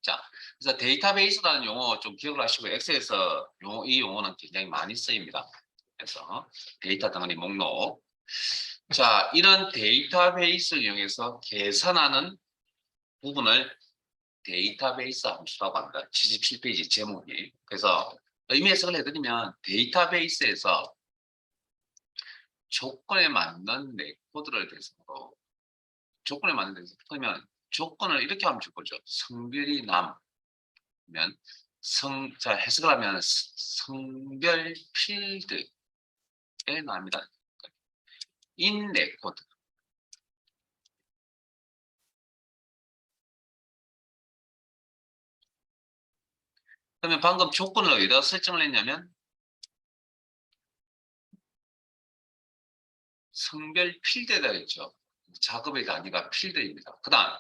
자, 그래서 데이터베이스라는 용어 좀 기억을 하시고 엑셀에서 이 용어는 굉장히 많이 쓰입니다. 그래서 데이터 덩어리 목록. 자, 이런 데이터베이스를 이용해서 계산하는 부분을 데이터베이스 함수라고 합니다. 77페이지 제목이. 그래서 의미 해석을 해드리면 데이터베이스에서 조건에 맞는 레코드를 대상으로 조건에 맞는 데서 그러면 조건을 이렇게 하면 좋겠죠. 성별이 남면 자 해석을 하면 성별 필드에 나옵니다. 인 레코드. 그러면 방금 조건을 어디다 설정을 했냐면 성별 필드에다 했죠. 작업의 단위가 필드입니다. 그 다음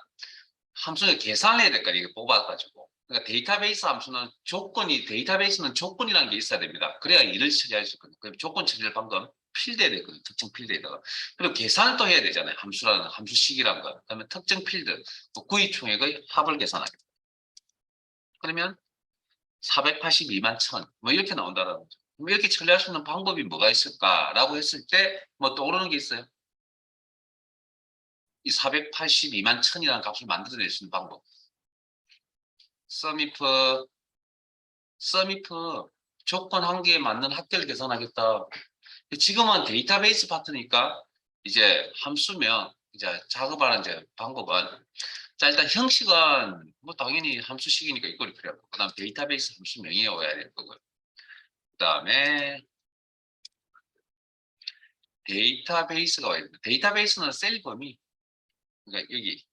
함수를 계산을 해야 될까 이게 뽑아가지고. 그러니까 데이터베이스 함수는 데이터베이스는 조건이라는 게 있어야 됩니다. 그래야 일을 처리할 수 있거든요. 그럼 조건 처리를 방금 필드에 되거든요. 특정 필드에다가. 그리고 계산을 또 해야 되잖아요. 함수식이라는 거. 그다음에 특정 필드, 구의 총액의 합을 계산하겠다. 그러면 482만 1000, 뭐 이렇게 나온다는 거죠. 그럼 이렇게 처리할 수 있는 방법이 뭐가 있을까라고 했을 때 뭐 떠오르는 게 있어요. 이 482만 1000이라는 값을 만들어낼 수 있는 방법. 서미프 조건 한 개에 맞는 합계를 계산하겠다. 지금은 데이터베이스 파트니까 이제 함수면 이제 작업하는 이제 방법은 자 일단 형식은 뭐 당연히 함수식이니까 이걸 필요하고 그다음 데이터베이스 함수명이 오야 될 거고요. 그다음에 데이터베이스가 와야 됩니다. 데이터베이스는 셀 범위 그러니까 여기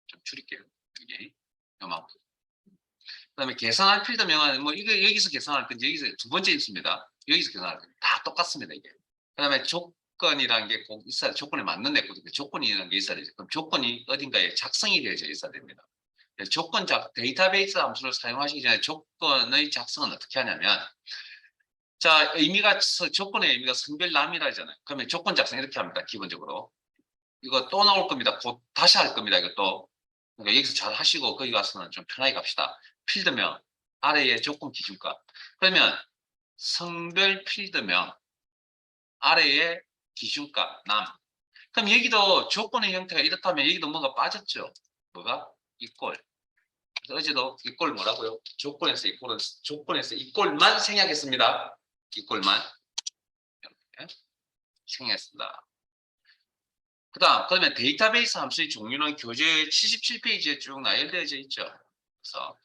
좀 줄일게요. 여기 요만큼. 그다음에 계산할 필드명은 뭐 이거 여기서 계산할 건지 여기서 두 번째 있습니다. 여기서 계산할 건지 다 똑같습니다 이게. 그다음에 조건이라는 게 꼭 있어야 조건에 맞는 레코드 조건이라는 게 있어야 되죠. 그럼 조건이 어딘가에 작성이 되어져 있어야 됩니다. 데이터베이스 함수를 사용하시기 전에 조건의 작성은 어떻게 하냐면 자 조건의 의미가 성별남이라잖아요. 그러면 조건 작성 이렇게 합니다. 기본적으로 이거 또 나올 겁니다. 곧 다시 할 겁니다. 이것도 그러니까 여기서 잘 하시고 거기 가서는 좀 편하게 갑시다. 필드명 아래에 조건 기준값. 그러면 성별 필드명 아래에 기준값 남. 그럼 여기도 조건의 형태가 이렇다면 여기도 뭔가 빠졌죠. 뭐가? 이꼴. 어제도 이꼴 뭐라고요? 조건에서 이꼴만 생략했습니다. 이꼴만 이렇게 생략했습니다. 그러면 데이터베이스 함수의 종류는 교재 77페이지에 쭉 나열되어져 있죠. 그래서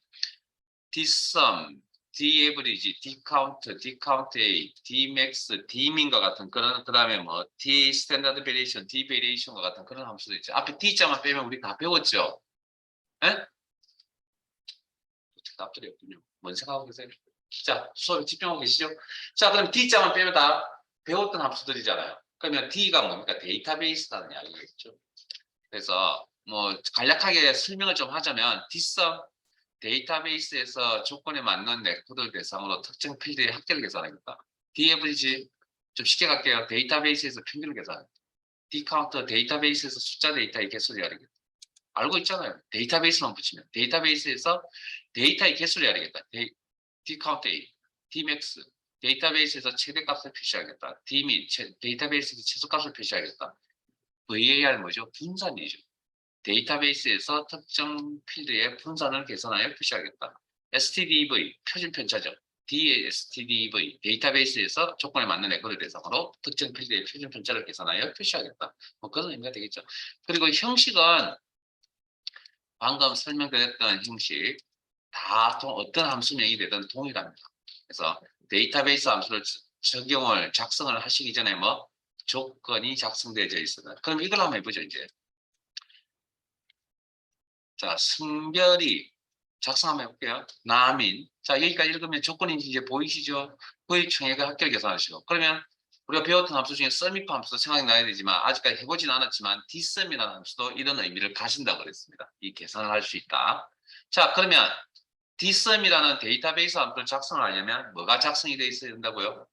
dsum, daverage, dcount, dcount-a, dmax, dmin과 같은 그런 그다음에 뭐 dstandard variation, dvariation과 같은 그런 함수도 있죠. 앞에 d자만 빼면 우리 다 배웠죠. 에? 답들이 없군요. 뭔 생각하고 계세요? 자, 수업에 집중하고 계시죠? 자, 그럼 d자만 빼면 다 배웠던 함수들이잖아요. 그러면 d가 뭡니까? 데이터베이스라는 이야기겠죠. 그래서 뭐 간략하게 설명을 좀 하자면 dsum 데이터베이스에서 조건에 맞는 레코드를 대상으로 특정 필드의 합계를 계산하겠다. daverage 좀 쉽게 갈게요. 데이터베이스에서 평균을 계산하겠다. dcounter 데이터베이스에서 숫자 데이터의 개수를 알겠다. 알고 있잖아요. 데이터베이스만 붙이면 데이터베이스에서 데이터의 개수를 알겠다. dcount A, dmax 데이터베이스에서 최대값을 표시하겠다. dmin 데이터베이스에서 최소값을 표시하겠다. var 뭐죠? 분산이죠. 데이터베이스에서 특정 필드의 분산을 계산하여 표시하겠다. stdv 표준 편차죠. dstdv 데이터베이스에서 조건에 맞는 레코드 대상으로 특정 필드의 표준 편차를 계산하여 표시하겠다. 뭐 그런 의미가 되겠죠. 그리고 형식은 방금 설명드렸던 형식 다 어떤 함수명이 되든 동일합니다. 그래서 데이터베이스 함수를 작성을 하시기 전에 뭐 조건이 작성되어져 있어요. 그럼 이걸 한번 해보죠 이제. 자, 성별이 작성 한번 해볼게요. 남인. 자, 여기까지 읽으면 조건이 이제 보이시죠? 구의 총액을 합계를 계산하시고. 그러면 우리가 배웠던 함수 중에 sumif 함수도 생각이 나야 되지만 아직까지 해보진 않았지만 dsum이라는 함수도 이런 의미를 가진다고 그랬습니다. 이 계산을 할 수 있다. 자, 그러면 dsum이라는 데이터베이스 함수를 작성을 하려면 뭐가 작성이 되어 있어야 된다고요?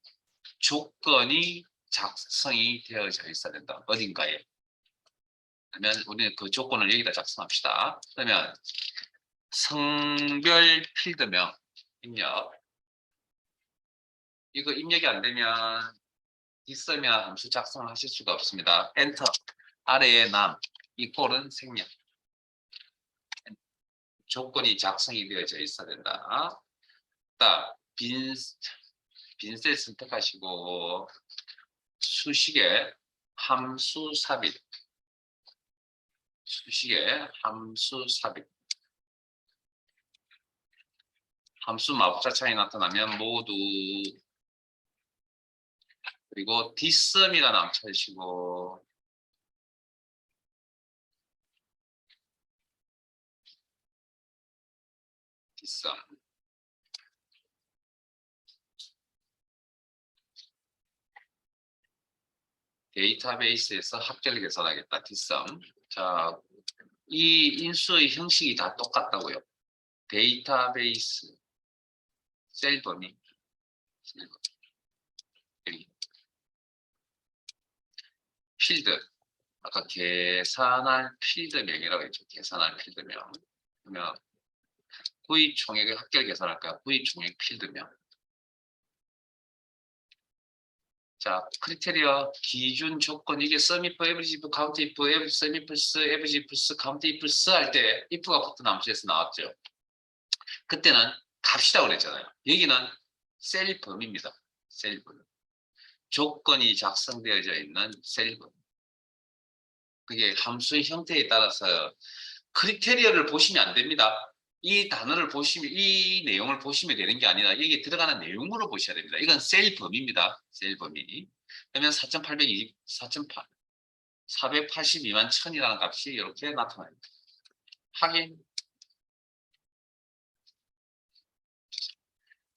조건이 작성이 되어져 있어야 된다. 어딘가에. 그러면 우리는 그 조건을 여기다 작성합시다. 그러면 성별 필드명 입력. 이거 입력이 안 되면 있으면 함수 작성을 하실 수가 없습니다. 엔터. 아래에 남 이꼴은 생략. 조건이 작성이 되어져 있어야 된다. 빈셀 선택하시고 수식에 함수 삽입. 수식에 함수 삽입. 함수 마법사 창이 나타나면 모두 그리고 dsum이라는 함 찾으시고 dsum 데이터베이스에서 합계를 계산하겠다. dsum. 자, 이 인수의 형식이 다 똑같다고요. 데이터베이스 셀 범위 필드 아까 계산할 필드명이라고 했죠. 계산할 필드명. 그러면 구입 총액의 합계를 계산할까요? 구입 총액 필드명. 자, 크리테리어 기준 조건 이게 sum if, average if, count if, sum if, average if, count if 할 때 if가 붙은 함수에서 나왔죠. 그때는 값이라고 그랬잖아요. 여기는 셀 범위입니다. 셀 범위. 조건이 작성되어져 있는 셀 범위. 그게 함수의 형태에 따라서 크리테리어를 보시면 안 됩니다. 이 단어를 보시면 이 내용을 보시면 되는 게 아니라 여기 들어가는 내용으로 보셔야 됩니다. 이건 셀 범위입니다. 셀 범위. 그러면 4,820, 482만 1000이라는 값이 이렇게 나타납니다. 확인.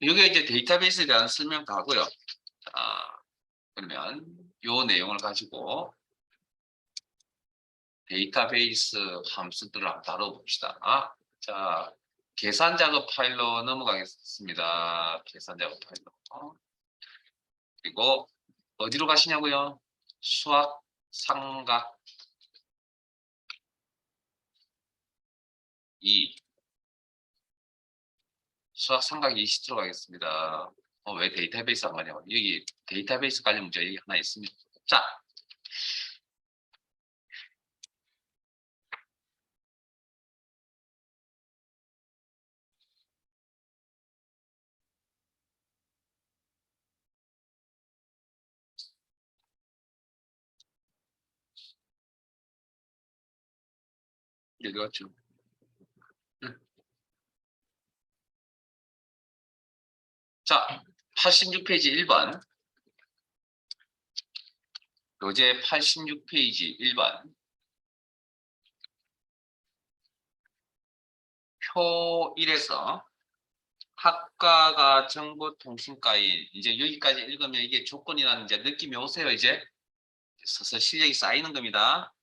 이게 이제 데이터베이스에 대한 설명 가고요. 자, 그러면 이 내용을 가지고 데이터베이스 함수들을 한번 다뤄봅시다. 자, 계산 작업 파일로 넘어가겠습니다. 계산 작업 파일로. 그리고 어디로 가시냐고요? 수학 삼각 2. 수학 삼각 2 시트로 가겠습니다. 왜 데이터베이스 안 가냐고. 여기 데이터베이스 관련 문제 여기 하나 있습니다. 자. 여기 왔죠. 자, 86페이지 1번. 교재 86페이지 1번. 표 1에서 학과가 정보통신과인 이제 여기까지 읽으면 이게 조건이라는 이제 느낌이 오세요. 이제 서서 실력이 쌓이는 겁니다.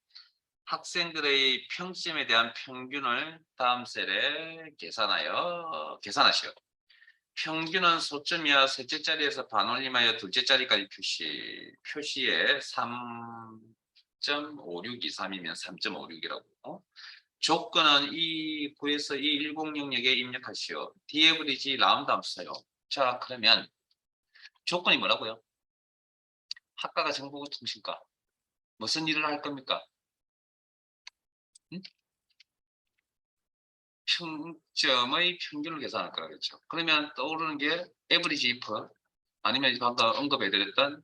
학생들의 평점에 대한 평균을 다음 셀에 계산하시오. 평균은 소점이야 셋째 자리에서 반올림하여 둘째 자리까지 표시에 3.5623이면 3.56이라고. 조건은 이 구에서 이 10영역에 입력하시오. 디에브리지 라운드 함수 사용. 자, 그러면 조건이 뭐라고요? 학과가 정보통신과. 무슨 일을 할 겁니까? 평점의 평균을 계산할 거라겠죠. 그러면 떠오르는 게 average if 아니면 방금 언급해드렸던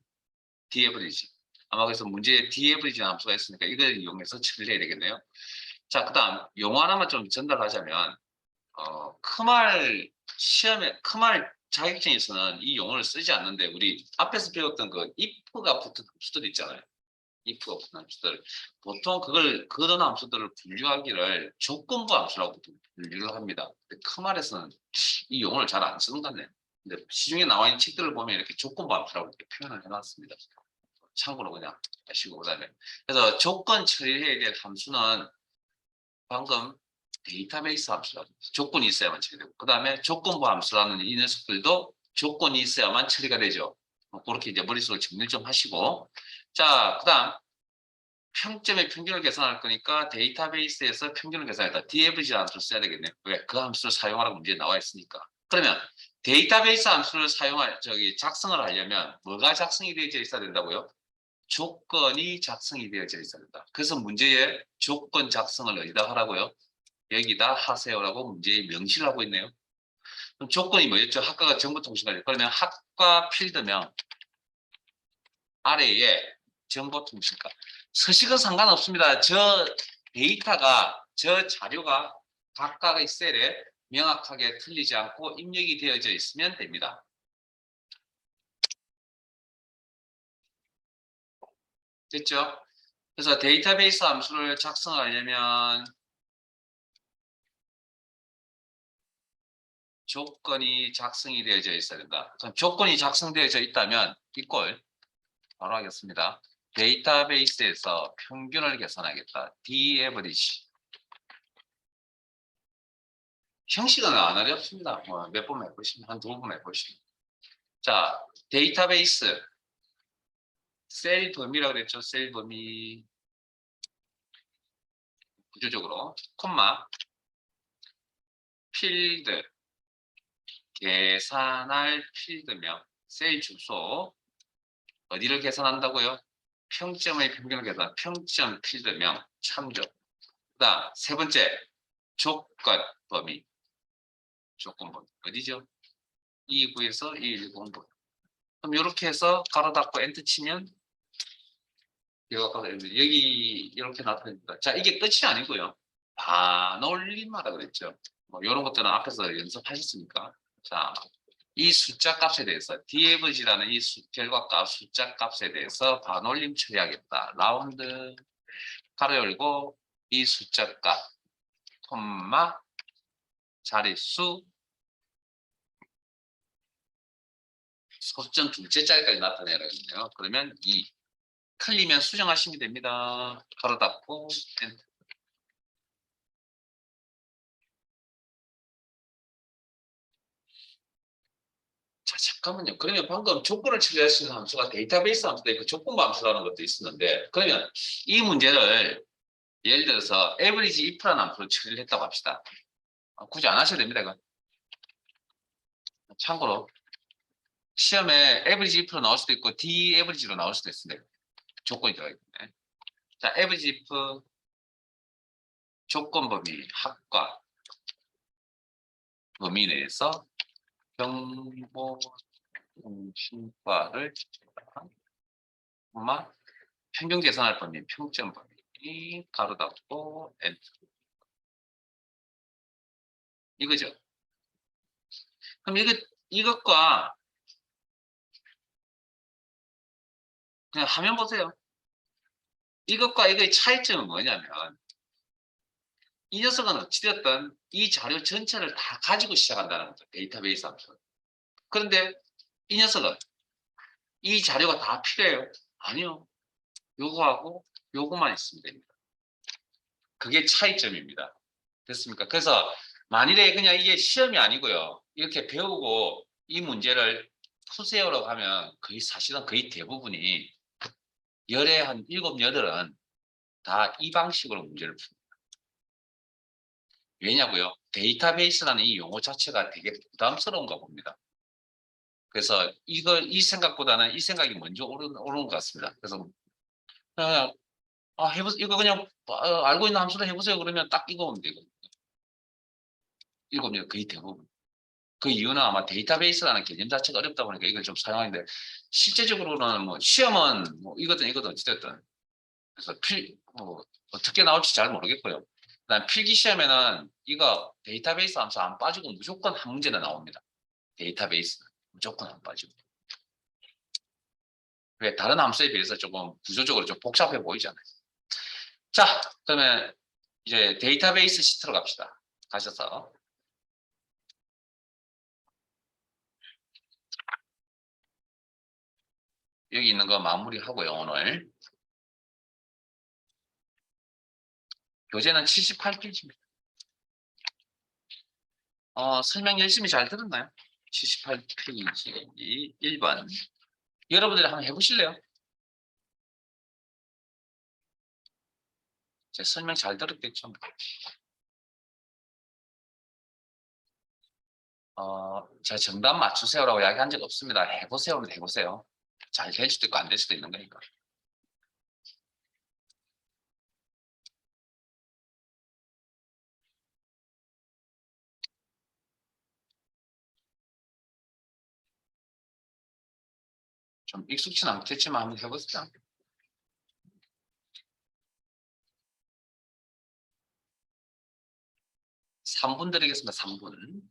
d-average. 아마 그래서 문제에 d-average 함수가 있으니까 이걸 이용해서 처리를 해야 되겠네요. 자, 그 다음 용어 하나만 좀 전달하자면 크말 시험에 크말 자격증에서는 이 용어를 쓰지 않는데 우리 앞에서 배웠던 그 if가 붙은 함수들 있잖아요. if가 붙은 함수들 보통 그런 함수들을 분류하기를 조건부 함수라고 분류를 합니다. 근데 크말에서는 이 용어를 잘 안 쓰는 것 같네요. 근데 시중에 나와 있는 책들을 보면 이렇게 조건부 함수라고 이렇게 표현을 해놨습니다. 참고로 그냥 하시고 그다음에 그래서 조건 처리해야 될 함수는 방금 데이터베이스 함수라고 조건이 있어야만 처리되고 그다음에 조건부 함수라는 이 녀석들도 조건이 있어야만 처리가 되죠. 그렇게 이제 머릿속을 정리를 좀 하시고 자 그다음 평점의 평균을 계산할 거니까 데이터베이스에서 평균을 계산했다. dAverage 함수를 써야 되겠네요. 왜? 그 함수를 사용하라고 문제에 나와 있으니까. 그러면 데이터베이스 함수를 작성을 하려면 뭐가 작성이 되어져 있어야 된다고요? 조건이 작성이 되어져 있어야 된다. 그래서 문제에 조건 작성을 어디다 하라고요? 여기다 하세요라고 문제에 명시를 하고 있네요. 그럼 조건이 뭐였죠? 학과가 정보통신과죠. 그러면 학과 필드명 아래에 정보통신과. 서식은 상관없습니다. 저 자료가 각각의 셀에 명확하게 틀리지 않고 입력이 되어져 있으면 됩니다. 됐죠? 그래서 데이터베이스 함수를 작성하려면 조건이 작성이 되어져 있어야 된다. 그럼 조건이 작성되어져 있다면 이꼴 바로 하겠습니다. 데이터베이스에서 평균을 계산하겠다. dAverage. 형식은 안 어렵습니다. 몇 번 해보시면 한 2번 해보시면. 자, 데이터베이스 셀 범위라고 그랬죠. 셀 범위 구조적으로 콤마 필드 계산할 필드명 셀 주소 어디를 계산한다고요? 평점의 평균을 계산 평점 필드명 참조. 그다음 세 번째 조건 범위 조건 범위 어디죠? 229에서 210 범위. 그럼 이렇게 해서 가로 닫고 엔터 치면 여기 이렇게 나타납니다. 자, 이게 끝이 아니고요. 반올림하다 그랬죠. 뭐 이런 것들은 앞에서 연습하셨으니까. 자, 이 숫자 값에 대해서 dAverage라는 이 결과값 숫자 값에 대해서 반올림 처리하겠다. 라운드 가로 열고 이 숫자 값 콤마 자릿수 소수점 둘째 자리까지 나타내야겠네요. 그러면 2 틀리면 수정하시면 됩니다. 가로 닫고 엔터. 자, 잠깐만요. 그러면 방금 조건을 처리하시는 함수가 데이터베이스 함수도 있고 조건부 함수라는 것도 있었는데 그러면 이 문제를 예를 들어서 average if라는 함수로 처리를 했다고 합시다. 굳이 안 하셔도 됩니다. 이건. 참고로 시험에 average if로 나올 수도 있고 d-average로 나올 수도 있습니다. 조건이 들어가기 때문에. 자, average if 조건 범위 합과 범위 내에서 정보통신과를 엄마 평균 계산할 범위 평점 범위 가로 닫고 엔터. 이거죠. 그럼 이것과 그냥 화면 보세요. 이것과 이거의 차이점은 뭐냐면 이 녀석은 어찌됐든 이 자료 전체를 다 가지고 시작한다는 거죠. 데이터베이스 함수. 그런데 이 녀석은 이 자료가 다 필요해요? 아니요. 요거하고 요거만 있으면 됩니다. 그게 차이점입니다. 됐습니까? 그래서 만일에 그냥 이게 시험이 아니고요. 이렇게 배우고 이 문제를 푸세요라고 하면 사실은 거의 대부분이 열에 한 7, 8은 다 이 방식으로 문제를 풉니다. 왜냐고요? 데이터베이스라는 이 용어 자체가 되게 부담스러운가 봅니다. 그래서 이 생각보다는 이 생각이 먼저 오르는 것 같습니다. 그래서 그냥 이거 그냥 알고 있는 함수로 해보세요. 그러면 딱 이거 오면 되거든요. 7명 거의 대부분. 그 이유는 아마 데이터베이스라는 개념 자체가 어렵다 보니까 이걸 좀 사용하는데 실제적으로는 뭐 시험은 뭐 이거든 어찌됐든 그래서 어떻게 나올지 잘 모르겠고요. 그다음 필기 시험에는 이거 데이터베이스 함수 안 빠지고 무조건 한 문제는 나옵니다. 데이터베이스 무조건 안 빠지고. 왜 다른 함수에 비해서 조금 구조적으로 좀 복잡해 보이잖아요. 자, 그러면 이제 데이터베이스 시트로 갑시다. 가셔서 여기 있는 거 마무리하고요. 오늘 교재는 78페이지입니다. 설명 열심히 잘 들었나요? 78페이지 1번. 여러분들이 한번 해보실래요? 제 설명 잘 들었겠죠? 제가 정답 맞추세요라고 이야기한 적 없습니다. 해보세요는 해보세요. 잘 될 수도 있고 안 될 수도 있는 거니까. 좀 익숙치는 않겠지만 한번 해보세요. 삼 분 드리겠습니다. 3분.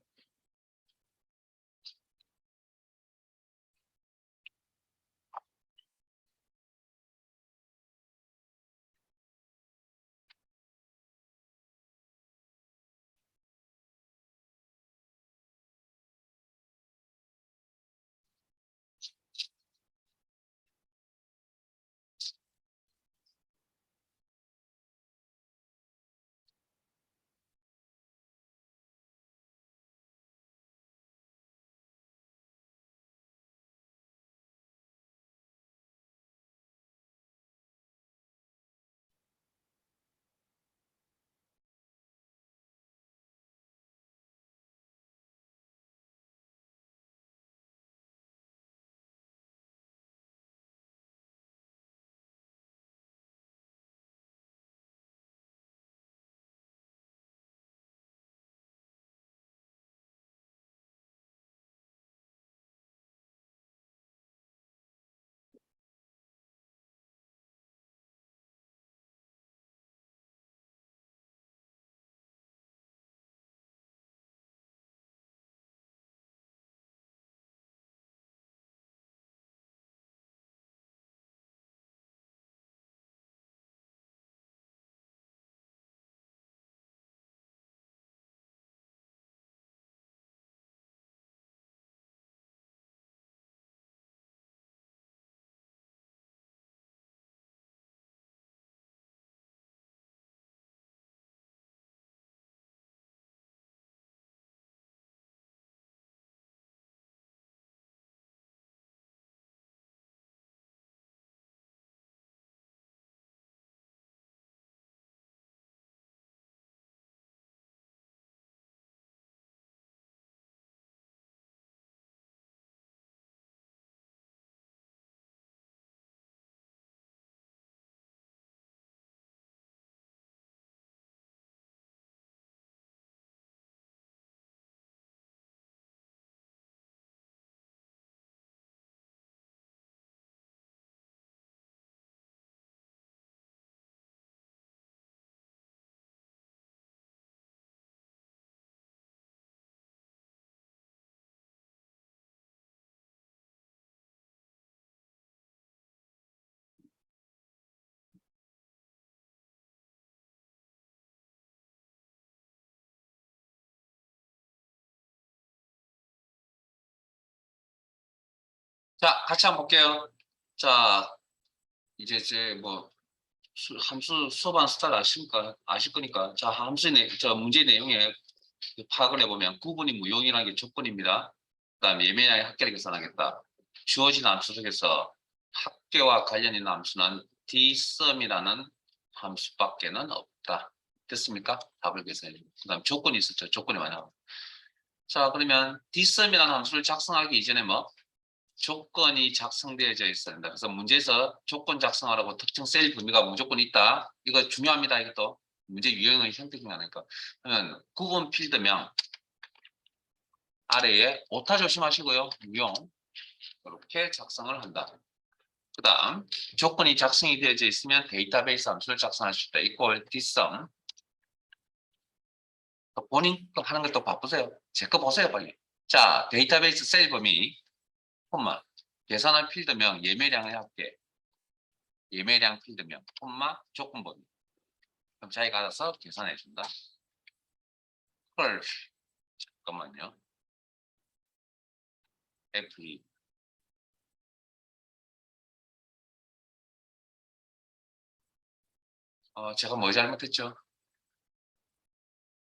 자, 같이 한번 볼게요. 자, 이제 뭐 함수 수업한 스타일 아실 거니까. 자, 저 문제 내용에 파악을 해보면 구분이 무용이라는 게 조건입니다. 그다음에 예매량의 합계를 계산하겠다. 주어진 함수 속에서 합계와 관련 있는 함수는 dsum이라는 함수밖에는 없다. 됐습니까? 답을 계산해. 그다음 조건이 있었죠. 조건이 많이 나옵니다. 자, 그러면 dsum이라는 함수를 작성하기 이전에 뭐 조건이 작성되어져 있어야 된다. 그래서 문제에서 조건 작성하라고 특정 셀 범위가 무조건 있다. 이거 중요합니다. 이것도 문제 유형의 형태 중에 하나니까. 그러면 구분 필드명 아래에 오타 조심하시고요. 유형 이렇게 작성을 한다. 그 다음 조건이 작성이 되어져 있으면 데이터베이스 함수를 작성할 수 있다. equal dsum. 본인 거 하는 걸 또 바쁘세요. 제 거 보세요 빨리. 자, 데이터베이스 셀 범위 콤마 계산할 필드명 예매량의 합계 예매량 필드명 콤마 조건 범위. 그럼 자기가 알아서 계산해 준다. 헐 잠깐만요. F2 제가 뭘 잘못했죠?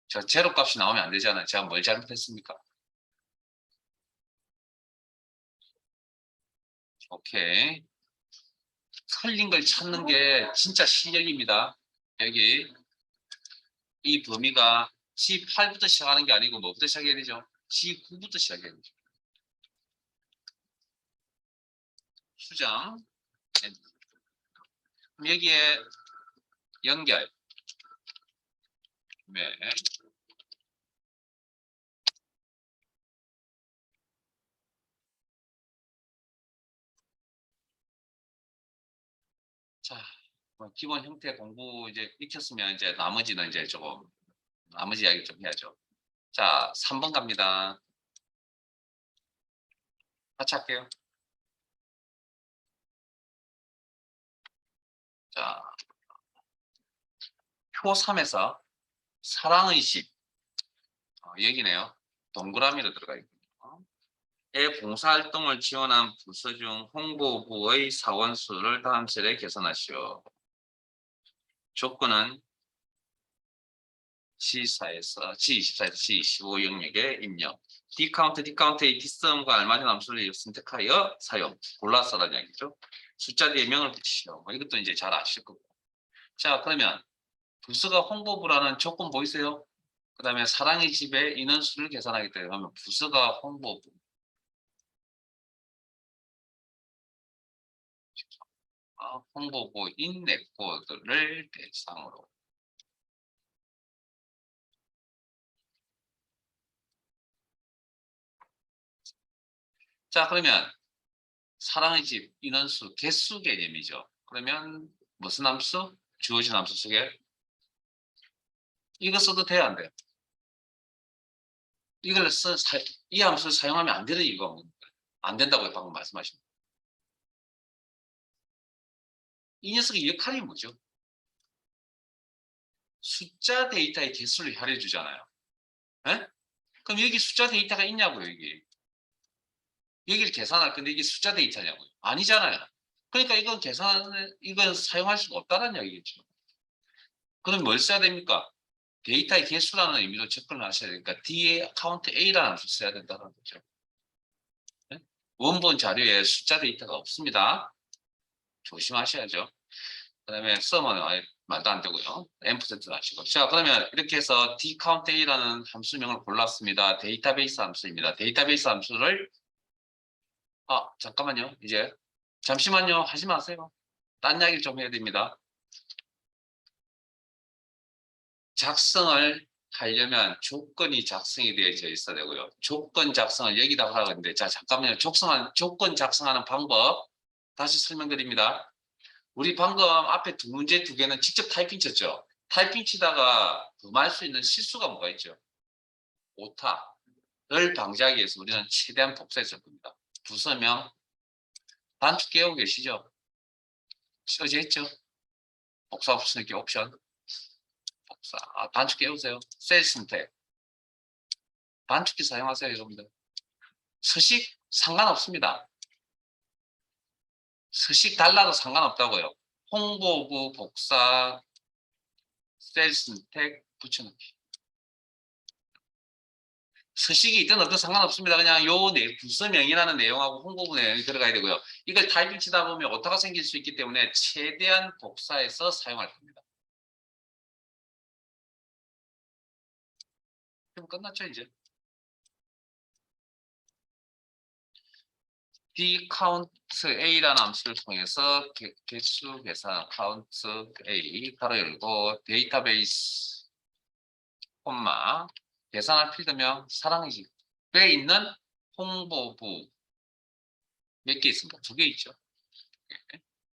저 제로 값이 나오면 안 되잖아요. 제가 뭘 잘못했습니까? 오케이. 틀린 걸 찾는 게 진짜 실력입니다. 여기 이 범위가 G8부터 시작하는 게 아니고 뭐부터 시작해야 되죠? G9부터 시작해야 되죠. 수정. 그럼 여기에 연결. 네. 자, 뭐 기본 형태 공부 이제 익혔으면 이제 나머지는 이제 조금 나머지 이야기 좀 해야죠. 자, 3번 갑니다. 같이 할게요. 자, 표 3에서 사랑의 집. 여기네요. 동그라미로 들어가 있군요. 의 봉사활동을 지원한 부서 중 홍보부의 사원수를 다음 세대 개선하시오. 조건은 G24에서 G25 영역에 입력. D카운트의 D썸과 알맞은 함수를 선택하여 사용. 골라서라는 이야기죠. 숫자 뒤에 명을 붙이시오. 이것도 이제 잘 아실 거고. 자, 그러면 부서가 홍보부라는 조건 보이세요? 그 다음에 사랑의 집의 인원수를 계산하겠다. 그러면 부서가 홍보부. 홍보부인 레코드를 대상으로. 자, 그러면 사랑의 집 인원수 개수 개념이죠. 그러면 무슨 함수? 주어진 함수 속에 이거 써도 돼요, 안 돼요? 이 함수를 사용하면 안 되는 이유가 뭡니까? 안 된다고 방금 말씀하신 거예요. 이 녀석의 역할이 뭐죠? 숫자 데이터의 개수를 혈해주잖아요. 에? 그럼 여기 숫자 데이터가 있냐고요, 여기. 여기를 계산할 건데 이게 숫자 데이터냐고요. 아니잖아요. 그러니까 이건 사용할 수가 없다는 이야기겠죠. 그럼 뭘 써야 됩니까? 데이터의 개수라는 의미로 접근을 하셔야 되니까 D의 카운트 A라는 함수 써야 된다는 거죠. 네? 원본 자료에 숫자 데이터가 없습니다. 조심하셔야죠. 그 다음에 썸은 아예 말도 안 되고요. M%는 하시고. 자, 그러면 이렇게 해서 dCount A라는 함수명을 골랐습니다. 데이터베이스 함수입니다. 데이터베이스 함수를 잠깐만요. 이제 잠시만요. 하지 마세요. 딴 이야기를 좀 해야 됩니다. 작성을 하려면 조건이 작성이 되어져 있어야 되고요. 조건 작성을 여기다 하라고 했는데, 자, 잠깐만요. 조건 작성하는 방법 다시 설명드립니다. 우리 방금 앞에 두 문제 두 개는 직접 타이핑 쳤죠. 타이핑 치다가 범할 수 있는 실수가 뭐가 있죠? 오타를 방지하기 위해서 우리는 최대한 복사했을 겁니다. 부서명 단축 깨우고 계시죠? 어제했죠? 복사 없으니까 옵션 복사. 단축 깨우세요. 셀 선택. 단축키 사용하세요, 여러분들. 서식 상관없습니다. 서식 달라도 상관없다고요. 홍보부 복사 셀 선택 붙여넣기. 서식이 있든 없든 상관없습니다. 그냥 부서명이라는 내용하고 홍보부 내용이 들어가야 되고요. 이걸 타이핑 치다 보면 오타가 생길 수 있기 때문에 최대한 복사해서 사용할 겁니다. 그럼 끝났죠, 이제. dCount A라는 함수를 통해서 개수 계산 count A 가로 열고 데이터베이스 콤마 계산할 필드명 사랑의 집에 있는 홍보부 몇 개 있습니까? 두 개 있죠.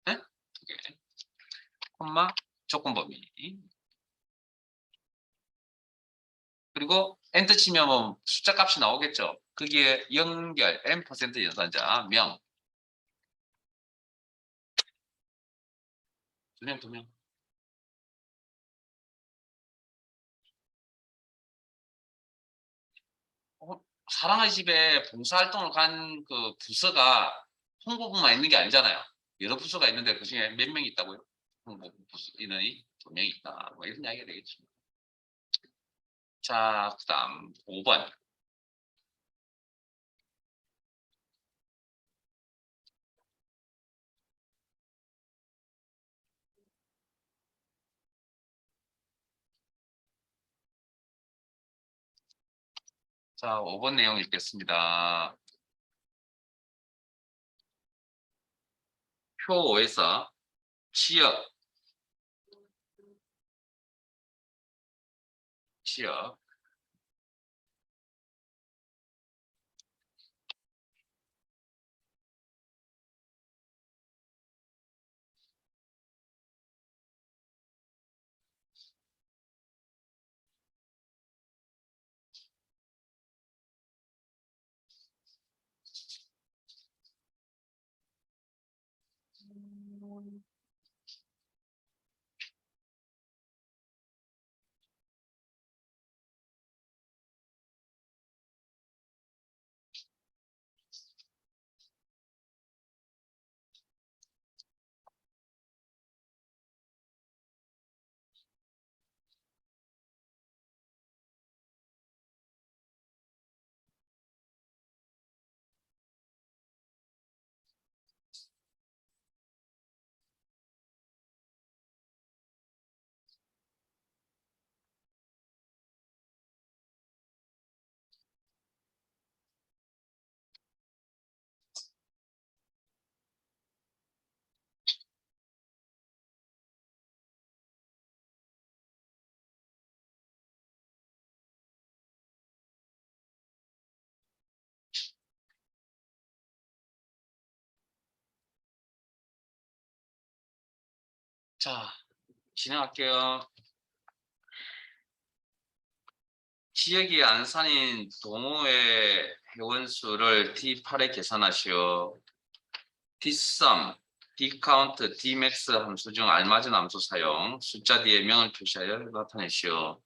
네? 두 개. 콤마 조건 범위. 그리고 엔터 치면 뭐 숫자 값이 나오겠죠. 거기에 연결 M% 연산자 명. 두 명. 사랑의 집에 봉사활동을 간 그 부서가 홍보부만 있는 게 아니잖아요. 여러 부서가 있는데 그 중에 몇 명이 있다고요? 홍보부 부서 인원이 2명이 있다. 뭐 이런 이야기가 되겠죠. 자, 그 다음 5번. 자, 5번 내용 읽겠습니다. 표 5에서 취업, 취업. 자, 진행할게요. 지역이 안산인 동호회 회원수를 D8에 계산하시오. Dsum, Dcount, Dmax 함수 중 알맞은 함수 사용, 숫자 뒤에 명을 표시하여 나타내시오.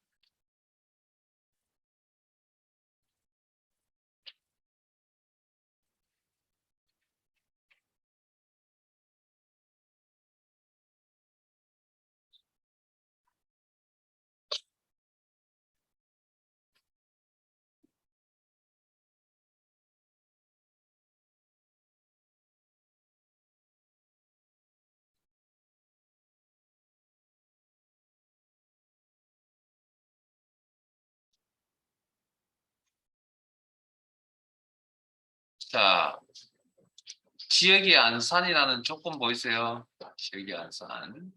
자, 지역이 안산이라는 조건 보이세요? 지역이 안산.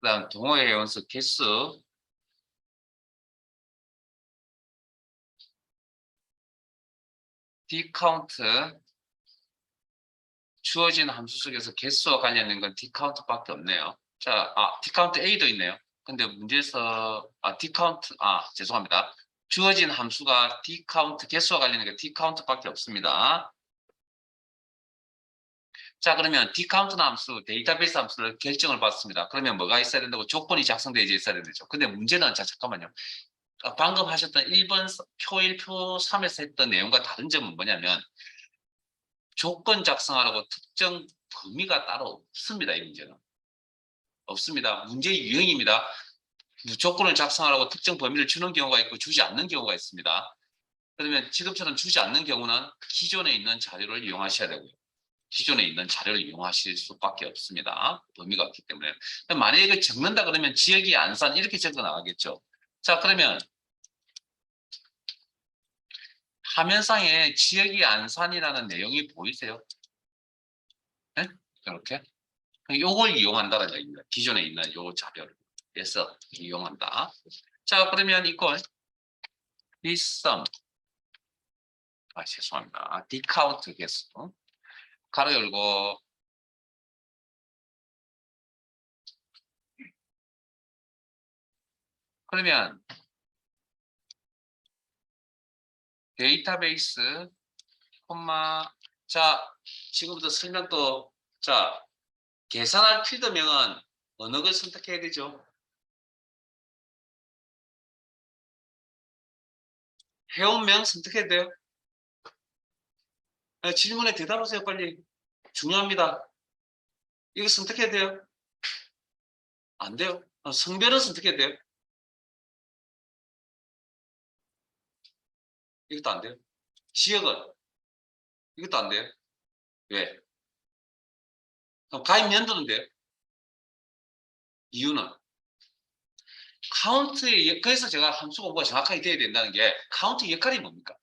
그다음 동호회 회원수 개수, Dcount, 주어진 함수 속에서 개수와 관련된 건 Dcount밖에 없네요. 자, Dcount A도 있네요. 근데 문제에서 Dcount, 죄송합니다. 주어진 함수가 Dcount 개수와 관련된 게 Dcount밖에 없습니다. 자, 그러면 Dcount 함수, 데이터베이스 함수를 결정을 받습니다. 그러면 뭐가 있어야 된다고? 조건이 작성되어 있어야 되죠. 근데 문제는, 자, 잠깐만요. 방금 하셨던 1번 표 1, 표 3에서 했던 내용과 다른 점은 뭐냐면 조건 작성하라고 특정 범위가 따로 없습니다. 이 문제는. 없습니다. 문제 유형입니다. 조건을 작성하라고 특정 범위를 주는 경우가 있고 주지 않는 경우가 있습니다. 그러면 지금처럼 주지 않는 경우는 기존에 있는 자료를 이용하셔야 되고요. 기존에 있는 자료를 이용하실 수밖에 없습니다. 범위가 없기 때문에. 만약에 이걸 적는다 그러면 지역이 안산 이렇게 적어 나가겠죠. 자, 그러면 화면상에 지역이 안산이라는 내용이 보이세요? 네? 이렇게. 요걸 이용한다는 얘기입니다. 기존에 있는 요 자료를 해서 이용한다. 자, 그러면 이걸 dsum, 죄송합니다. dcount 개수 가로 열고 그러면 데이터베이스 콤마 자 지금부터 설명 또 자 계산할 필드명은 어느 걸 선택해야 되죠? 회원명 선택해야 돼요. 질문에 대답하세요 빨리. 중요합니다. 이거 선택해야 돼요. 안 돼요. 성별은 선택해야 돼요. 이것도 안 돼요. 지역은 이것도 안 돼요. 왜? 그럼 가입 연도는 돼요? 이유는 카운트의 그래서 제가 함수 공부가 정확하게 돼야 된다는 게 카운트 역할이 뭡니까?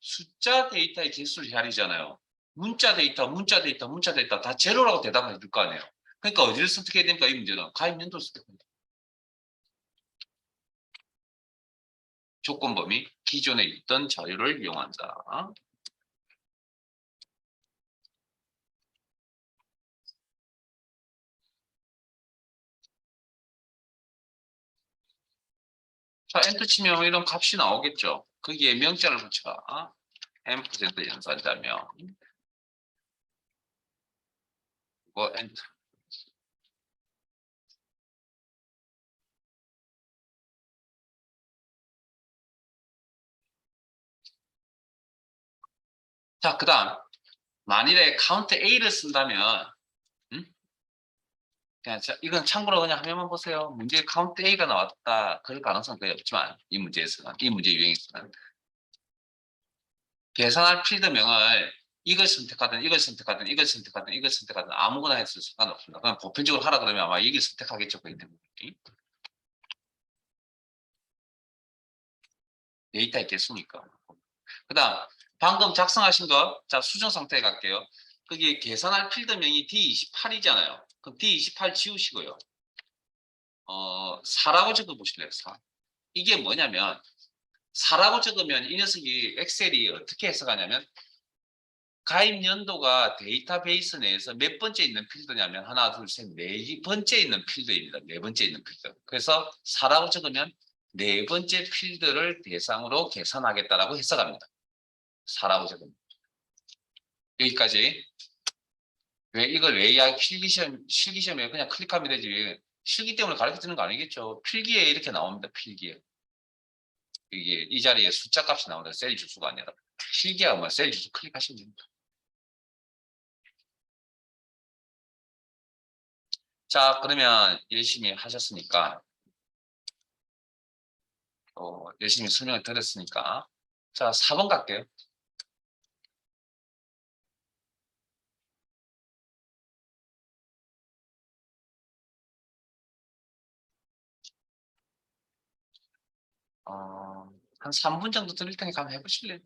숫자 데이터의 개수를 헤아리잖아요. 문자 데이터 다 제로라고 대답해 줄 거 아니에요. 그러니까 어디를 선택해야 됩니까? 이 문제는 가입 연도를 선택합니다. 조건 범위 기존에 있던 자료를 이용한다. 자, 엔터 치면 이런 값이 나오겠죠. 거기에 명자를 붙여. M% 연산자면 이거 엔터. 자, 그다음 만일에 카운트 A를 쓴다면 그냥 이건 참고로 그냥 화면만 보세요. 문제에 카운트 A가 나왔다. 그럴 가능성은 거의 없지만 이 문제에서는 이 문제 유형에서는 계산할 필드명을 이걸 선택하든 이걸 선택하든 이걸 선택하든 이걸 선택하든 아무거나 해도 상관없습니다. 그냥 보편적으로 하라 그러면 아마 이걸 선택하겠죠. 거기 때문에. 데이터 있겠습니까? 그다음 방금 작성하신 거, 자 수정 상태에 갈게요. 거기 계산할 필드명이 D28이잖아요. 그럼 D28 지우시고요. 4라고 적어보실래요? 4. 이게 뭐냐면 4라고 적으면 이 녀석이 엑셀이 어떻게 해석하냐면 가입 연도가 데이터베이스 내에서 몇 번째 있는 필드냐면 하나, 둘, 셋, 네 번째 있는 필드입니다. 네 번째 있는 필드. 그래서 4라고 적으면 네 번째 필드를 대상으로 계산하겠다라고 해석합니다. 4라고 적으면. 여기까지. 왜 이걸 왜 이야기 실기시험에 그냥 클릭하면 되지. 실기 때문에 가르쳐 주는 거 아니겠죠. 필기에 이렇게 나옵니다. 필기에. 이게 이 자리에 숫자 값이 나오는데 셀 주수가 아니라 필기하면 셀 주수 클릭하시면 됩니다. 자, 그러면 열심히 하셨으니까 열심히 설명을 드렸으니까 자, 4번 갈게요. 한 3분 정도 드릴 테니까 한번 해보실래요?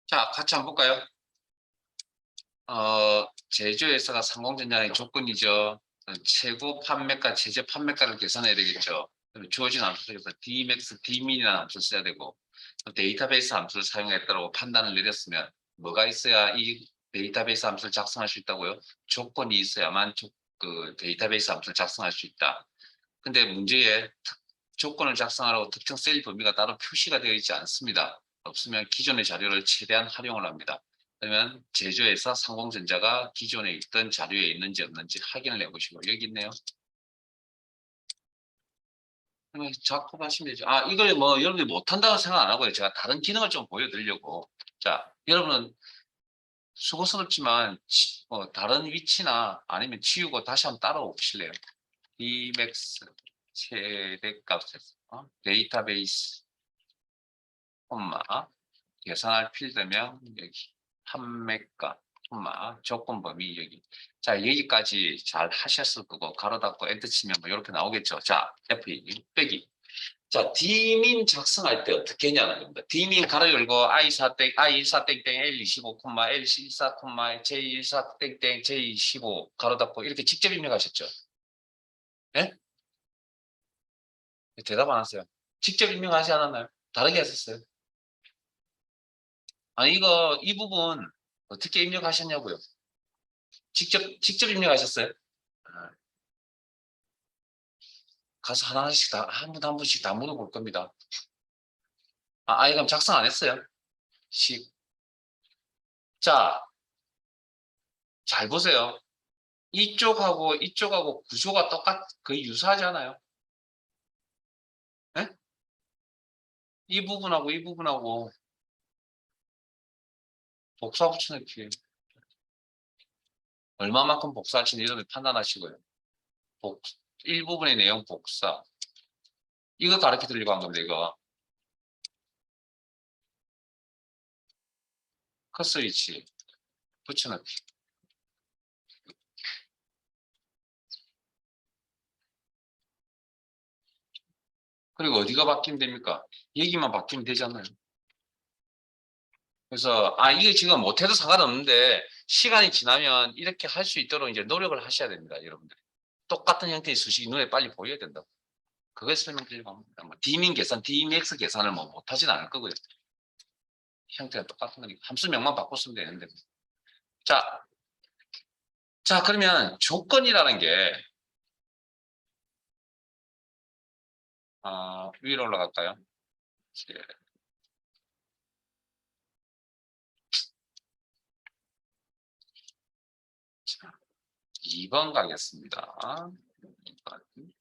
자, 같이 한번 볼까요? 제조회사가 상공전략의 조건이죠. 최고 판매가, 제재 판매가를 계산해야 되겠죠. 그럼 주어진 함수에서 Dmax, Dmin이라는 함수를 써야 되고, 데이터베이스 함수를 사용했다고 판단을 내렸으면 뭐가 있어야 이 데이터베이스 함수를 작성할 수 있다고요? 조건이 있어야만 그 데이터베이스 함수를 작성할 수 있다. 근데 문제에 조건을 작성하라고 특정 셀 범위가 따로 표시가 되어 있지 않습니다. 없으면 기존의 자료를 최대한 활용을 합니다. 그러면 제조회사 상공전자가 기존에 있던 자료에 있는지 없는지 확인을 해보시고 여기 있네요. 작업하시면 되죠. 이걸 뭐 여러분들이 못한다고 생각 안 하고요. 제가 다른 기능을 좀 보여드리려고. 자, 여러분은 수고스럽지만 다른 위치나 아니면 지우고 다시 한번 따라오실래요? Dmax 최대값에서 데이터베이스 콤마 계산할 필드명 여기 판매가 콤마 조건 범위 여기. 자, 여기까지 잘 하셨을 거고 가로 닫고 엔터 치면 뭐 이렇게 나오겠죠. 자, F2 빼기. 자, D민 작성할 때 어떻게 했냐는 겁니다. D민 가로 열고 I4 땡 I14 땡땡 L25 콤마 L14 콤마 J14 땡땡 J25 가로 닫고 이렇게 직접 입력하셨죠. 예? 대답 안 하세요. 직접 입력하지 않았나요? 다르게 하셨어요? 이거 이 부분 어떻게 입력하셨냐고요? 직접 입력하셨어요? 아, 가서 하나씩 다 한 분 한 분씩 다 물어볼 겁니다. 그럼 작성 안 했어요? 식. 자, 잘 보세요. 이쪽하고 구조가 거의 유사하잖아요. 네? 이 부분하고 이 부분하고 복사 붙여넣기 얼마만큼 복사할지는 여러분이 판단하시고요. 일부분의 내용 복사. 이거 가르쳐 드리려고 한 겁니다. 이거 커서 위치 붙여넣기. 그리고 어디가 바뀌면 됩니까? 여기만 바뀌면 되잖아요. 그래서 이게 지금 못해도 상관없는데 시간이 지나면 이렇게 할 수 있도록 이제 노력을 하셔야 됩니다, 여러분들. 똑같은 형태의 수식이 눈에 빨리 보여야 된다고. 그걸 설명드리려고 합니다. 뭐 D민 계산, DMX 계산을 뭐 못하진 않을 거고요. 형태가 똑같은 거니까 함수명만 바꿨으면 되는데. 자, 자 그러면 조건이라는 게 위로 올라갈까요? 예. 자, 2번 가겠습니다. 2번.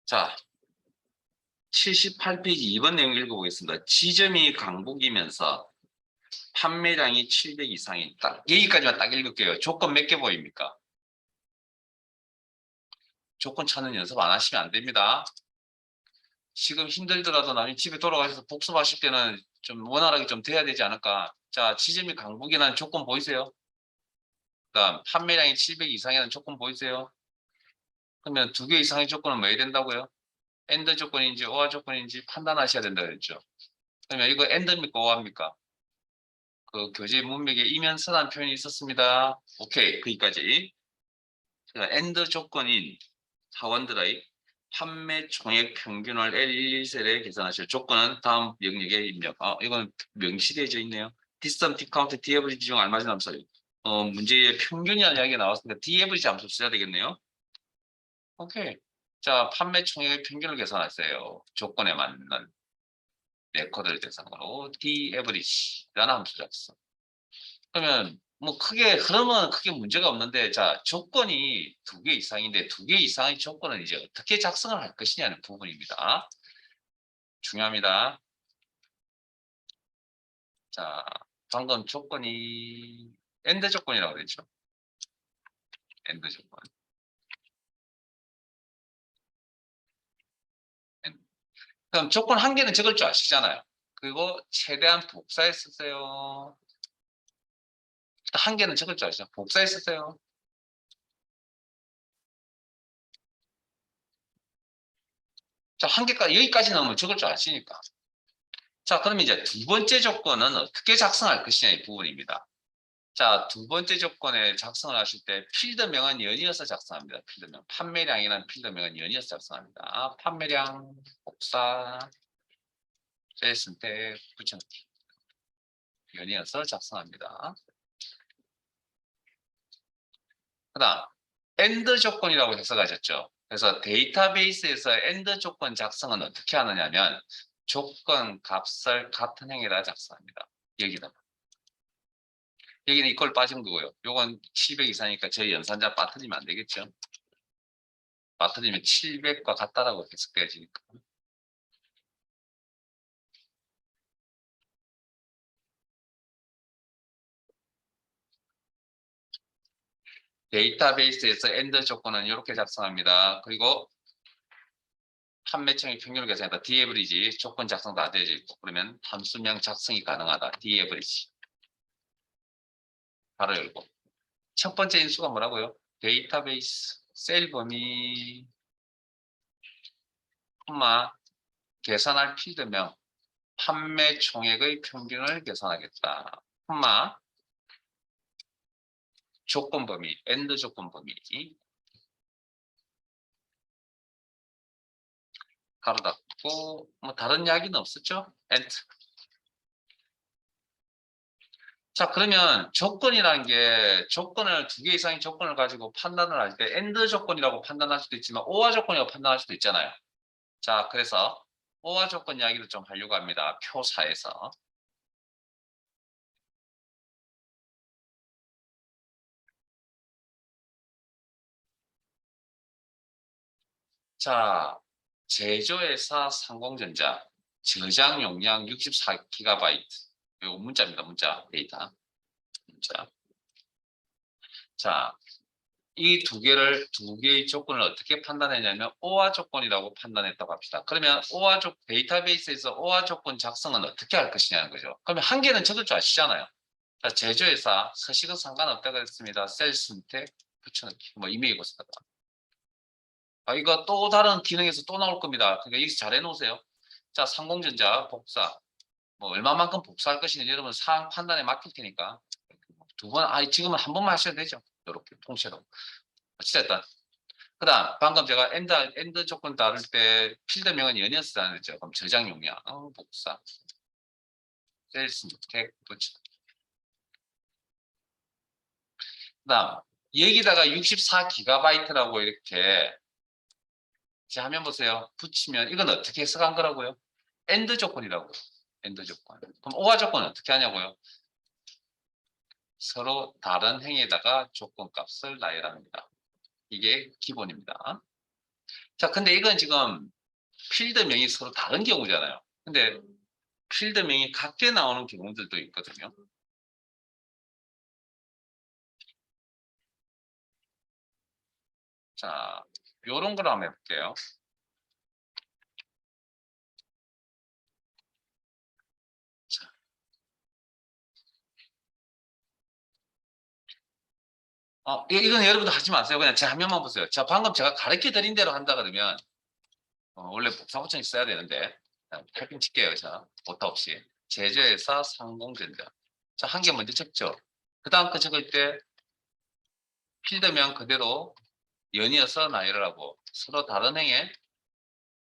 자, 78페이지 2번 내용 읽어보겠습니다. 지점이 강북이면서 판매량이 700 이상인 딱 여기까지만 딱 읽을게요. 조건 몇 개 보입니까? 조건 찾는 연습 안 하시면 안 됩니다. 지금 힘들더라도 나중에 집에 돌아가셔서 복습하실 때는 좀 원활하게 좀 돼야 되지 않을까. 자, 지점이 강북이라는 조건 보이세요? 그다음 판매량이 700 이상이라는 조건 보이세요? 그러면 두 개 이상의 조건은 뭐 해야 된다고요? 엔드 조건인지 오화 조건인지 판단하셔야 된다 그랬죠. 그러면 이거 엔드입니까 오화입니까? 그 교재 문맥에 이면서라는 표현이 있었습니다. 오케이, 거기까지. 엔드 조건인 하원드라이 판매 총액 평균을 L11셀에 계산하실 조건은 다음 영역에 입력. 이건 명시되어져 있네요. 디스턴 디카운트 디에버리지 중 알맞은 함수. 문제의 평균이라는 이야기가 나왔으니까 디에버리지 함수 써야 되겠네요. 오케이. 자, 판매 총액의 평균을 계산하세요. 조건에 맞는 레코드를 대상으로 디에버리지라는 함수 작성. 그러면 뭐 흐름은 크게 문제가 없는데 자 조건이 두 개 이상인데 두 개 이상의 조건은 이제 어떻게 작성을 할 것이냐는 부분입니다. 중요합니다. 자 방금 조건이 엔드 조건이라고 그랬죠. 엔드 조건. 그럼 조건 한 개는 적을 줄 아시잖아요. 그리고 최대한 복사해 쓰세요. 한 개는 적을 줄 아시죠? 복사해 쓰세요. 자, 한 개까지, 여기까지 넣으면 적을 줄 아시니까. 자, 그럼 이제 두 번째 조건은 어떻게 작성할 것이냐 이 부분입니다. 자, 두 번째 조건에 작성을 하실 때 필드명은 연이어서 작성합니다. 필드명. 판매량이라는 필드명은 연이어서 작성합니다. 판매량, 복사, 셀 선택, 붙여넣기. 연이어서 작성합니다. 그 다음, AND 조건이라고 해석하셨죠. 그래서 데이터베이스에서 AND 조건 작성은 어떻게 하느냐면 조건 값을 같은 행에다 작성합니다. 여기다가. 여기는 이꼴 빠진 거고요. 요건 700 이상이니까 저희 연산자 빠뜨리면 안 되겠죠. 빠뜨리면 700과 같다라고 해석되어지니까. 데이터베이스에서 AND 조건은 이렇게 작성합니다. 그리고 판매청의 평균을 계산했다. Daverage 조건 작성도 안 되어져 있고 그러면 함수명 작성이 가능하다. Daverage 바로 열고 첫 번째 인수가 뭐라고요? 데이터베이스 셀 범위 콤마 계산할 필드명 판매 총액의 평균을 계산하겠다. 콤마 조건 범위 AND 조건 범위 가로 닫고 뭐 다른 이야기는 없었죠? AND. 자, 그러면 조건이라는 게 조건을 두 개 이상의 조건을 가지고 판단을 할 때 AND 조건이라고 판단할 수도 있지만 OR 조건이라고 판단할 수도 있잖아요. 자, 그래서 OR 조건 이야기를 좀 하려고 합니다. 표사에서. 자, 제조회사 상공전자 저장 용량 64GB. 이거 문자입니다. 문자 데이터. 문자. 자, 이 두 개의 조건을 어떻게 판단했냐면 OR 조건이라고 판단했다고 합시다. 그러면 OR 데이터베이스에서 OR 조건 작성은 어떻게 할 것이냐는 거죠. 그러면 한 개는 적을 줄 아시잖아요. 자, 제조회사 서식은 상관없다고 했습니다. 셀 선택 붙여넣기 뭐 이메일 고스다. 이거 또 다른 기능에서 또 나올 겁니다. 그러니까 여기서 잘 해놓으세요. 자, 삼공전자 복사 뭐 얼마만큼 복사할 것이냐 여러분 사항 판단에 맡길 테니까 두 번, 지금은 한 번만 하셔도 되죠. 이렇게 통째로. 어찌됐든. 그 다음, 방금 제가 엔드 조건 다룰 때 필드명은 연이었다는 거죠. 그럼 저장 용량, 복사, 셀스, 택, 붙여. 그 다음, 여기다가 64GB라고 이렇게 제 화면 보세요. 붙이면 이건 어떻게 해석한 거라고요? 엔드 조건이라고요. 엔드 조건. 그럼 오화 조건은 어떻게 하냐고요? 서로 다른 행에다가 조건 값을 나열합니다. 이게 기본입니다. 자, 근데 이건 지금 필드명이 서로 다른 경우잖아요. 근데 필드명이 같게 나오는 경우들도 있거든요. 자, 요런 걸 한번 해볼게요. 자, 이건 여러분들 하지 마세요. 그냥 제 화면만 보세요. 자, 방금 제가 가르쳐 드린 대로 한다 그러면 원래 복사부천이 써야 되는데 탈핑 칠게요. 자, 오타 없이 제조회사 상공전자. 자, 한 개 먼저 적죠. 그 다음 거 적을 때 필드명 그대로 연이어서 나열을 하고 서로 다른 행에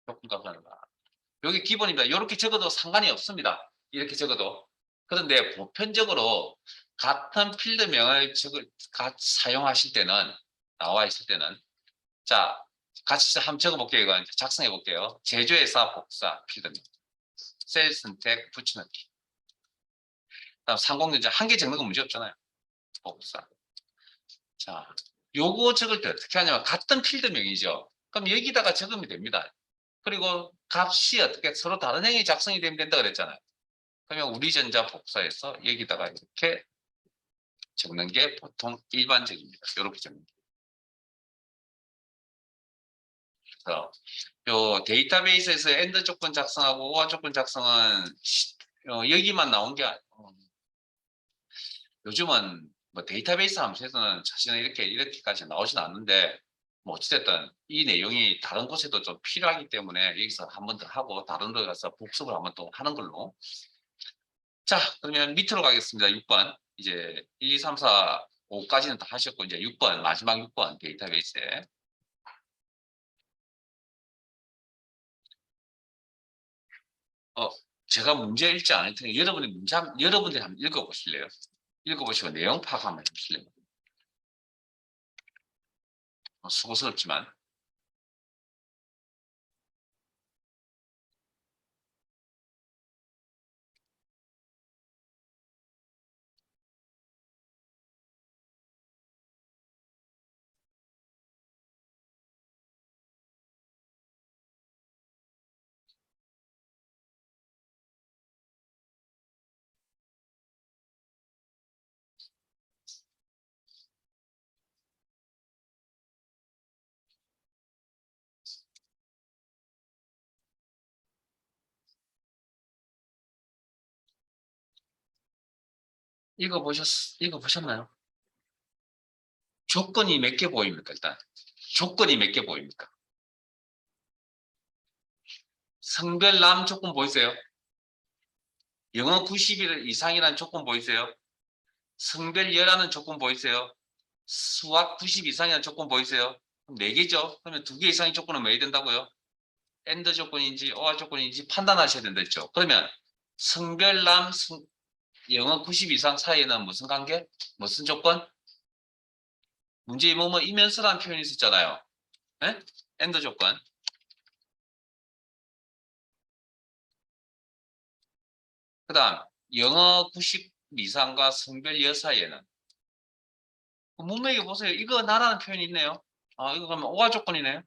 조건값을 한다. 여기 기본입니다. 이렇게 적어도 상관이 없습니다. 이렇게 적어도. 그런데 보편적으로 같은 필드명을 사용하실 때는 나와 있을 때는 자 같이 한번 적어볼게요. 이거 작성해 볼게요. 제조회사 복사 필드명 셀 선택 붙여넣기. 다음 상공전자 한 개 적는 건 문제 없잖아요. 복사. 자 요거 적을 때 어떻게 하냐면 같은 필드명이죠. 그럼 여기다가 적으면 됩니다. 그리고 값이 어떻게 서로 다른 행위 작성이 되면 된다 그랬잖아요. 그러면 우리전자 복사해서 여기다가 이렇게 적는 게 보통 일반적입니다. 이렇게 적는 게. 그래서 요 데이터베이스에서 엔드 조건 작성하고 OR 조건 작성은 여기만 나온 게 요즘은 뭐 데이터베이스 함수에서는 사실은 이렇게까지 나오진 않는데 뭐 어찌됐든 이 내용이 다른 곳에도 좀 필요하기 때문에 여기서 한 번 더 하고 다른 데 가서 복습을 한번 또 하는 걸로. 자, 그러면 밑으로 가겠습니다. 6번. 이제 1, 2, 3, 4, 5까지는 다 하셨고 이제 6번, 마지막 6번 데이터베이스에. 제가 문제 읽지 않을 테니 여러분들이 한번 읽어보실래요? 읽어보시고 내용 파악 한번 해보실래요? 수고스럽지만. 읽어보셨나요? 조건이 몇 개 보입니까, 일단? 조건이 몇 개 보입니까? 성별남 조건 보이세요? 영어 90일 이상이라는 조건 보이세요? 성별여라는 조건 보이세요? 수학 90 이상이라는 조건 보이세요? 그럼 4개죠? 그러면 2개 이상의 조건은 뭐 해야 된다고요? AND 조건인지 OR 조건인지 판단하셔야 된다 했죠. 그러면 성별남, 영어 90 이상 사이에는 무슨 관계? 무슨 조건? 문제에 뭐뭐 이면서라는 표현이 있었잖아요. 네? AND 조건. 그 다음 영어 90 이상과 성별여 사이에는 문맥에 보세요. 이거 나라는 표현이 있네요. 이거 그러면 OR 조건이네요.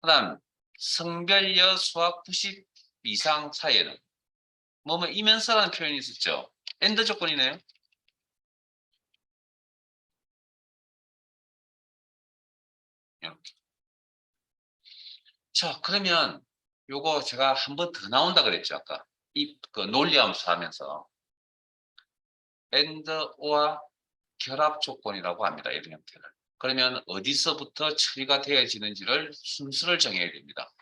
그 다음 성별여 수학 90 이상 사이에는 뭐뭐 이면서라는 표현이 있었죠. AND 조건이네요. 이렇게. 자, 그러면 요거 제가 한 번 더 나온다 그랬죠, 아까. 그 논리함수 하면서. AND와 결합 조건이라고 합니다, 이런 형태를. 그러면 어디서부터 처리가 되어지는지를 순서를 정해야 됩니다.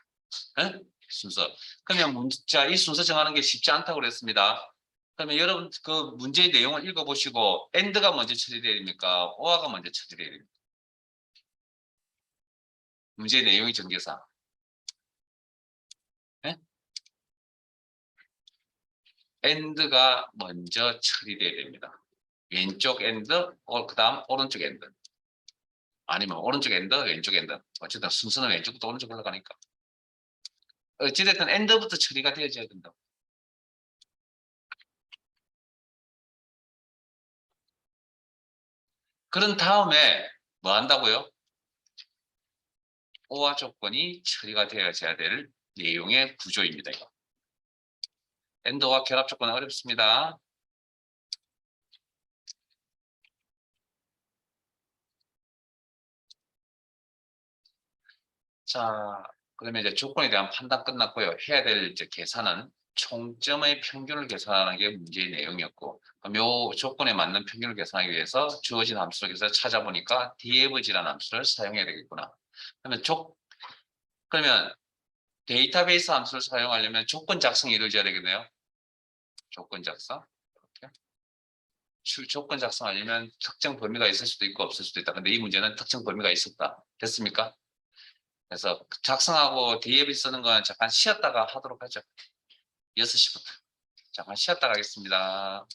에? 순서. 그러면 문자, 이 순서 정하는 게 쉽지 않다고 그랬습니다. 그러면 여러분 그 문제의 내용을 읽어보시고 AND가 먼저 처리돼야 됩니까? OR가 먼저 처리돼야 됩니까? 문제의 내용의 전개상. 에? AND가 먼저 처리돼야 됩니다. 왼쪽 AND, 그 다음 오른쪽 AND. 아니면 오른쪽 AND, 왼쪽 AND. 어쨌든 순서는 왼쪽부터 오른쪽 올라가니까. 어찌됐든 AND부터 처리가 되어져야 된다. 그런 다음에 뭐 한다고요? OR 조건이 처리가 되어져야 될 내용의 구조입니다. 이거. AND와 결합 조건은 어렵습니다. 자, 그러면 이제 조건에 대한 판단 끝났고요. 해야 될 이제 계산은 총점의 평균을 계산하는 게 문제의 내용이었고, 그럼 요 조건에 맞는 평균을 계산하기 위해서 주어진 함수 속에서 찾아보니까 divg라는 함수를 사용해야 되겠구나. 그러면 데이터베이스 함수를 사용하려면 조건 작성이 이루어져야 되겠네요. 조건 작성. 이렇게. 조건 작성하려면 특정 범위가 있을 수도 있고 없을 수도 있다. 근데 이 문제는 특정 범위가 있었다. 됐습니까? 그래서 작성하고 데이터베이스 쓰는 건 잠깐 쉬었다가 하도록 하죠. 6시부터. 잠깐 쉬었다가 하겠습니다.